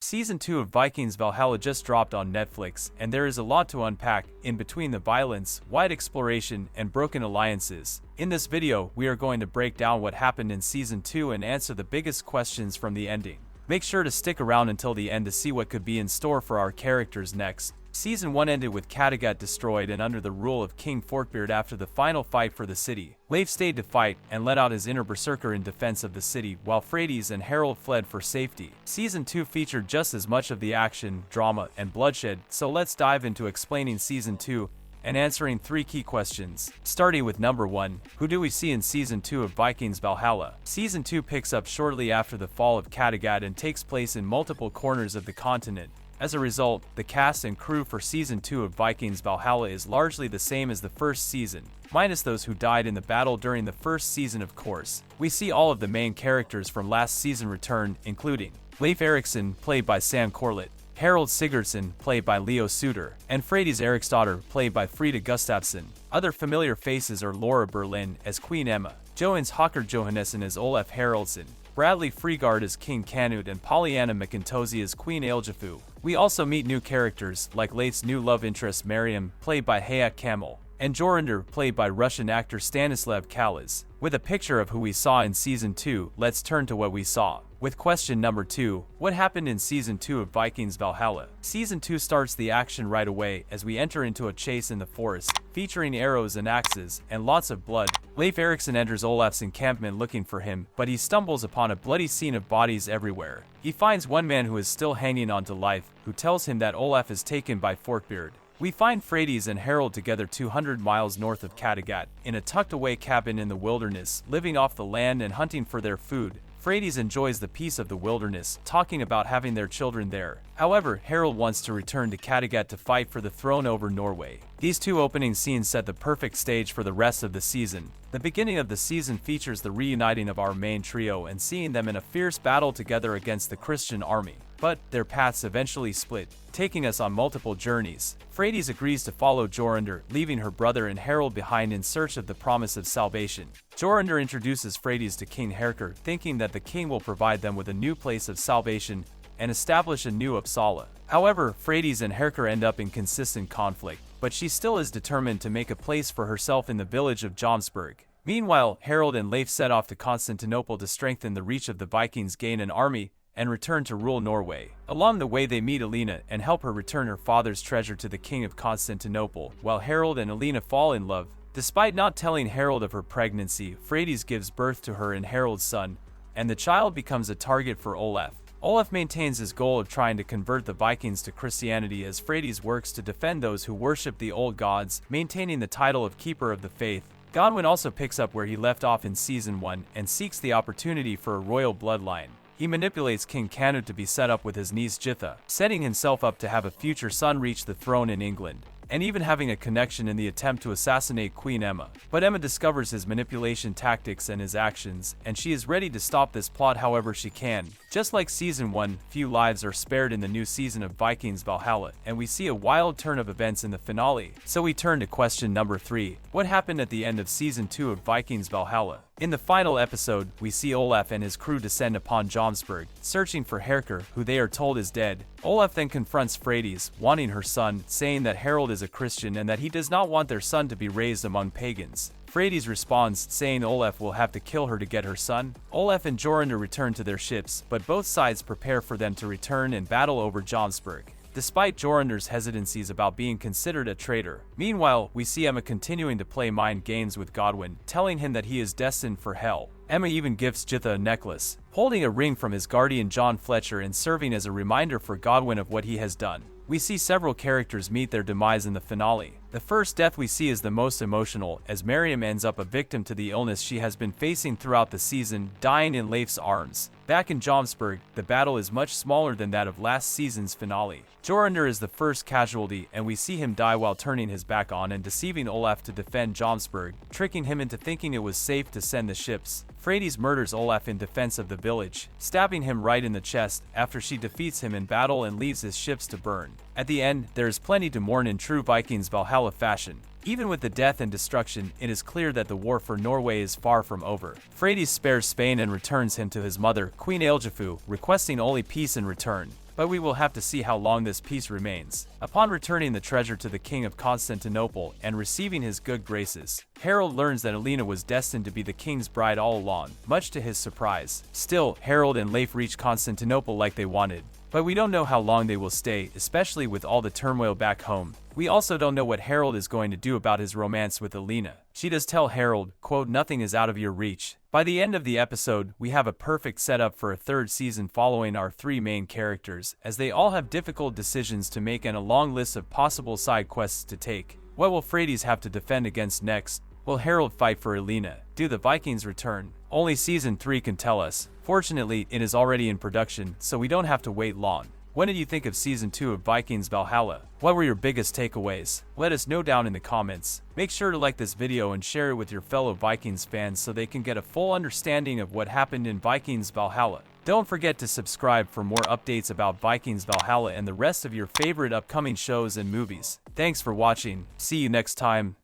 Season 2 of Vikings Valhalla just dropped on Netflix, and there is a lot to unpack in between the violence, wide exploration, and broken alliances. In this video, we are going to break down what happened in Season 2 and answer the biggest questions from the ending. Make sure to stick around until the end to see what could be in store for our characters next. Season 1 ended with Kattegat destroyed and under the rule of King Forkbeard after the final fight for the city. Leif stayed to fight and let out his inner berserker in defense of the city, while Freydis and Harold fled for safety. Season 2 featured just as much of the action, drama, and bloodshed, so let's dive into explaining Season 2 and answering 3 key questions. Starting with number 1, who do we see in Season 2 of Vikings Valhalla? Season 2 picks up shortly after the fall of Kattegat and takes place in multiple corners of the continent. As a result, the cast and crew for Season 2 of Vikings Valhalla is largely the same as the first season, minus those who died in the battle during the first season of course. We see all of the main characters from last season return, including Leif Erikson, played by Sam Corlett, Harold Sigurdsson, played by Leo Suter, and Freydis Eriksdotter, played by Frida Gustafsson. Other familiar faces are Laura Berlin as Queen Emma, Johannes Håkard Johannesson as Olaf Haraldsson, Bradley Freegard as King Canute, and Pollyanna McIntosie as Queen Eiljafu. We also meet new characters like Leif's new love interest Miriam, played by Hayat Kamil, and Jorundur, played by Russian actor Stanislav Kalas. With a picture of who we saw in Season 2, let's turn to what we saw. With question number 2, what happened in Season 2 of Vikings Valhalla? Season 2 starts the action right away as we enter into a chase in the forest, featuring arrows and axes, and lots of blood. Leif Erikson enters Olaf's encampment looking for him, but he stumbles upon a bloody scene of bodies everywhere. He finds one man who is still hanging on to life, who tells him that Olaf is taken by Forkbeard. We find Freydis and Harold together 200 miles north of Kattegat, in a tucked-away cabin in the wilderness, living off the land and hunting for their food. Freydis enjoys the peace of the wilderness, talking about having their children there. However, Harold wants to return to Kattegat to fight for the throne over Norway. These 2 opening scenes set the perfect stage for the rest of the season. The beginning of the season features the reuniting of our main trio and seeing them in a fierce battle together against the Christian army. But their paths eventually split, taking us on multiple journeys. Freydis agrees to follow Jorundur, leaving her brother and Harold behind in search of the promise of salvation. Jorundur introduces Freydis to King Herker, thinking that the king will provide them with a new place of salvation and establish a new Uppsala. However, Freydis and Herker end up in consistent conflict, but she still is determined to make a place for herself in the village of Jomsburg. Meanwhile, Harold and Leif set off to Constantinople to strengthen the reach of the Vikings, gain an army, and return to rule Norway. Along the way they meet Alina and help her return her father's treasure to the king of Constantinople, while Harold and Alina fall in love. Despite not telling Harold of her pregnancy, Freydis gives birth to her and Harold's son, and the child becomes a target for Olaf. Olaf maintains his goal of trying to convert the Vikings to Christianity as Freydis works to defend those who worship the old gods, maintaining the title of Keeper of the Faith. Godwin also picks up where he left off in Season 1 and seeks the opportunity for a royal bloodline. He manipulates King Canute to be set up with his niece Jitha, setting himself up to have a future son reach the throne in England, and even having a connection in the attempt to assassinate Queen Emma. But Emma discovers his manipulation tactics and his actions, and she is ready to stop this plot however she can. Just like Season 1, few lives are spared in the new season of Vikings Valhalla, and we see a wild turn of events in the finale. So we turn to question number 3. What happened at the end of Season 2 of Vikings Valhalla? In the final episode, we see Olaf and his crew descend upon Jomsburg, searching for Herker, who they are told is dead. Olaf then confronts Freydis, wanting her son, saying that Harold is a Christian and that he does not want their son to be raised among pagans. Freydis responds, saying Olaf will have to kill her to get her son. Olaf and Jorundur return to their ships, but both sides prepare for them to return and battle over Jomsburg, despite Jorundur's hesitancies about being considered a traitor. Meanwhile, we see Emma continuing to play mind games with Godwin, telling him that he is destined for hell. Emma even gifts Jitha a necklace, holding a ring from his guardian John Fletcher and serving as a reminder for Godwin of what he has done. We see several characters meet their demise in the finale. The first death we see is the most emotional, as Miriam ends up a victim to the illness she has been facing throughout the season, dying in Leif's arms. Back in Jomsburg, the battle is much smaller than that of last season's finale. Jorundur is the first casualty, and we see him die while turning his back on and deceiving Olaf to defend Jomsburg, tricking him into thinking it was safe to send the ships. Freydis murders Olaf in defense of the village, stabbing him right in the chest after she defeats him in battle and leaves his ships to burn. At the end, there is plenty to mourn in true Vikings Valhalla fashion. Even with the death and destruction, it is clear that the war for Norway is far from over. Freydis spares Spain and returns him to his mother, Queen Eiljafu, requesting only peace in return. but we will have to see how long this peace remains. Upon returning the treasure to the king of Constantinople and receiving his good graces, Harold learns that Alina was destined to be the king's bride all along, much to his surprise. Still, Harold and Leif reach Constantinople like they wanted, but we don't know how long they will stay, especially with all the turmoil back home. We also don't know what Harold is going to do about his romance with Alina. She does tell Harold, quote, "Nothing is out of your reach." By the end of the episode, we have a perfect setup for a third season following our three main characters, as they all have difficult decisions to make and a long list of possible side quests to take. What will Freydis have to defend against next? Will Harold fight for Alina? Do the Vikings return? Only Season 3 can tell us. Fortunately, it is already in production, so we don't have to wait long. What did you think of Season 2 of Vikings Valhalla? What were your biggest takeaways? Let us know down in the comments. Make sure to like this video and share it with your fellow Vikings fans so they can get a full understanding of what happened in Vikings Valhalla. Don't forget to subscribe for more updates about Vikings Valhalla and the rest of your favorite upcoming shows and movies. Thanks for watching. See you next time.